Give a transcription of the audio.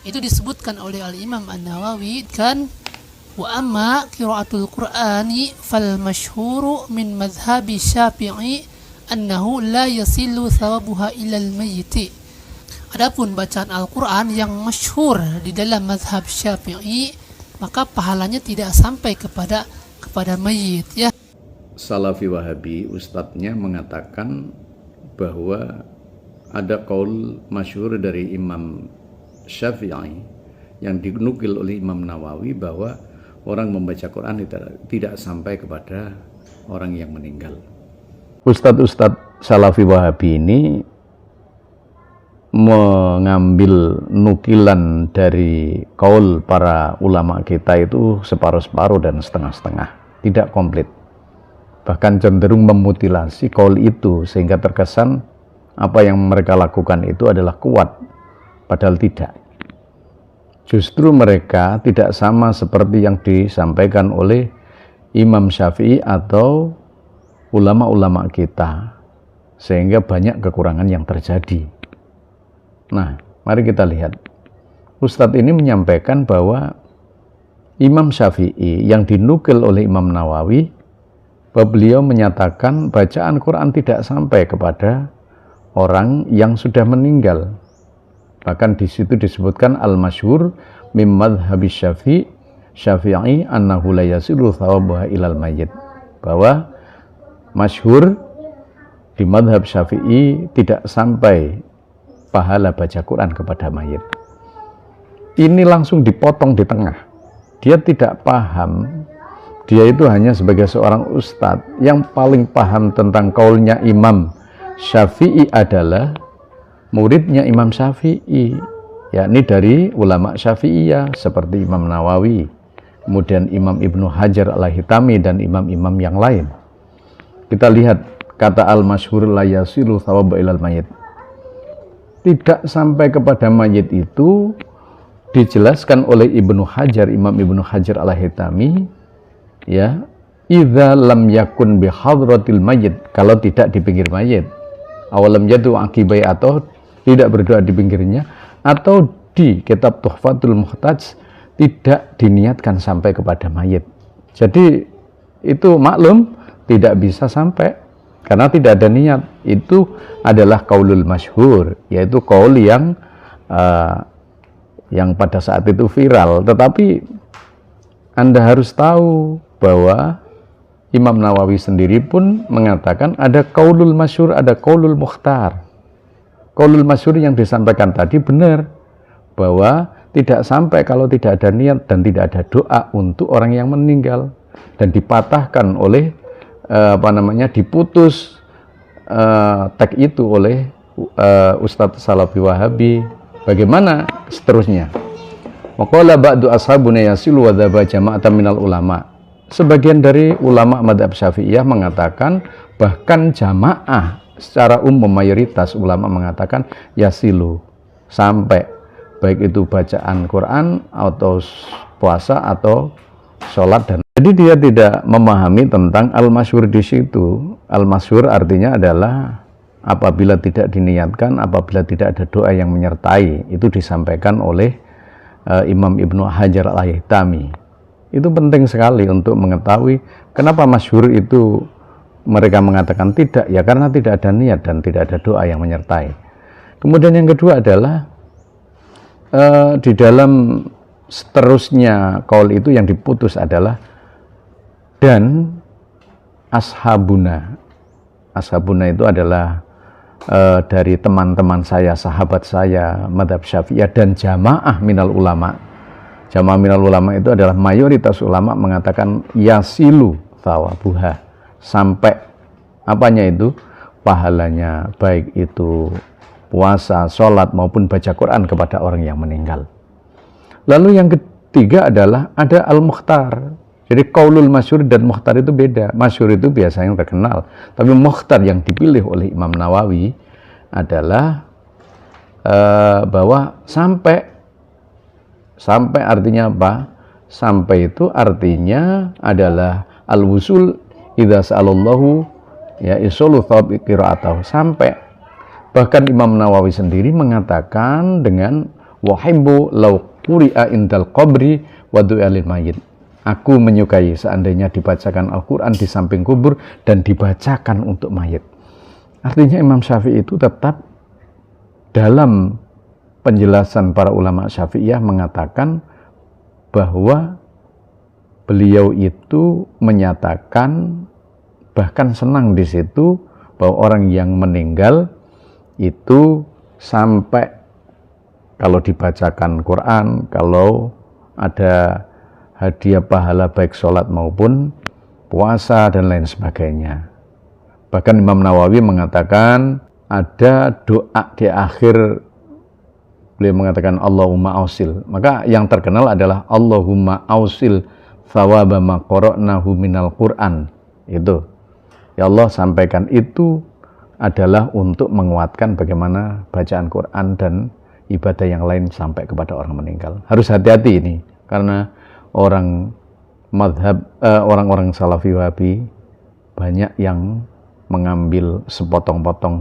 Itu disebutkan oleh Al-Imam An-Nawawi kan, wa amma qiraatul Qur'ani fal masyhuru min madhhabi Syafi'i annahu la yasilu thawabuha ilal mayyiti. Adapun bacaan Al-Qur'an yang masyhur di dalam mazhab Syafi'i, maka pahalanya tidak sampai kepada mayit ya. Salafi Wahabi ustadznya mengatakan bahwa ada qaul masyhur dari Imam Syafi'i yang dinukil oleh Imam Nawawi bahwa orang membaca Quran tidak sampai kepada orang yang meninggal. Ustadz-ustadz Salafi Wahabi ini mengambil nukilan dari qaul para ulama kita itu separuh-separuh dan setengah-setengah, tidak komplit. Bahkan cenderung memutilasi qaul itu sehingga terkesan apa yang mereka lakukan itu adalah kuat, padahal tidak. Justru mereka tidak sama seperti yang disampaikan oleh Imam Syafi'i atau ulama-ulama kita, sehingga banyak kekurangan yang terjadi. Nah, mari kita lihat. Ustadz ini menyampaikan bahwa Imam Syafi'i yang dinukil oleh Imam Nawawi, bahwa beliau menyatakan bacaan Quran tidak sampai kepada orang yang sudah meninggal. Bahkan di situ disebutkan al-masyhur mim madhhabi Syafi'i annahu la yasilu thawabuha ilal mayyit. Bahwa masyhur di madhab Syafi'i tidak sampai pahala baca Quran kepada mayit. Ini langsung dipotong di tengah. Dia tidak paham. Dia itu hanya sebagai seorang ustadz yang paling paham tentang kaulnya Imam Syafi'i adalah muridnya Imam Syafi'i, yakni dari ulama Syafi'iyah seperti Imam Nawawi, kemudian Imam Ibnu Hajar Al-Haytami dan imam-imam yang lain. Kita lihat kata al-masyhur la yasilu thawabu ilal mayit. Tidak sampai kepada mayit itu dijelaskan oleh Ibnu Hajar, Imam Ibnu Hajar Al-Haytami, ya, idza lam yakun bi hadratil mayit, kalau tidak di pinggir mayit, awalam jadu akibai, atau tidak berdoa di pinggirnya, atau di kitab Tuhfatul Muhtaj tidak diniatkan sampai kepada mayit. Jadi itu maklum tidak bisa sampai karena tidak ada niat. Itu adalah qaulul masyhur, yaitu qaul yang pada saat itu viral. Tetapi Anda harus tahu bahwa Imam Nawawi sendiri pun mengatakan ada qaulul masyhur, ada qaulul mukhtar. Qaulul masyhur yang disampaikan tadi benar, bahwa tidak sampai kalau tidak ada niat dan tidak ada doa untuk orang yang meninggal, dan dipatahkan oleh diputus tag itu oleh Ustadz Salafi Wahabi. Bagaimana seterusnya? Waqala ba'du ashabuna yasilu wa dzaba jama'atan minal ulama. Sebagian dari ulama madhab Syafi'iyah mengatakan, bahkan jamaah secara umum mayoritas ulama mengatakan yasilu, sampai, baik itu bacaan Quran atau puasa atau sholat. Dan jadi dia tidak memahami tentang al-masyhur di situ. Al-masyhur artinya adalah apabila tidak diniatkan, apabila tidak ada doa yang menyertai. Itu disampaikan oleh Imam Ibnu Hajar Al-Haytami. Itu penting sekali untuk mengetahui kenapa masyhur itu mereka mengatakan tidak, ya karena tidak ada niat dan tidak ada doa yang menyertai. Kemudian yang kedua adalah di dalam seterusnya qaul itu yang diputus adalah dan ashabuna. Ashabuna itu adalah dari teman-teman saya, sahabat saya, madhab Syafi'iyah, dan jamaah minal ulama. Jamaah minal ulama itu adalah mayoritas ulama mengatakan yasilu thawabuha, sampai apanya itu? Pahalanya, baik itu puasa, sholat, maupun baca Quran kepada orang yang meninggal. Lalu yang ketiga adalah ada al-mukhtar. Jadi qaulul masyhur dan mukhtar itu beda. Masyhur itu biasanya terkenal, tapi mukhtar yang dipilih oleh Imam Nawawi adalah bahwa sampai artinya apa? Sampai itu artinya adalah al-wusul idza sa'alallahu ya isulu thawab qira'atahu, sampai. Bahkan Imam Nawawi sendiri mengatakan dengan wa hibbu law quri'a indal qabri wa du'a lil mayyit. Aku menyukai seandainya dibacakan Al-Quran di samping kubur dan dibacakan untuk mayit. Artinya Imam Syafi'i itu tetap dalam penjelasan para ulama Syafi'iyah mengatakan bahwa beliau itu menyatakan, bahkan senang di situ, bahwa orang yang meninggal itu sampai kalau dibacakan Quran, kalau ada hadiah pahala baik sholat maupun puasa dan lain sebagainya. Bahkan Imam Nawawi mengatakan ada doa di akhir, beliau mengatakan Allahumma ausil. Maka yang terkenal adalah Allahumma ausil thawaba ma qara'nahu minal Qur'an. Itu. Ya Allah, sampaikan itu adalah untuk menguatkan bagaimana bacaan Quran dan ibadah yang lain sampai kepada orang meninggal. Harus hati-hati ini, karena orang-orang Salafi Wahabi banyak yang mengambil sepotong-potong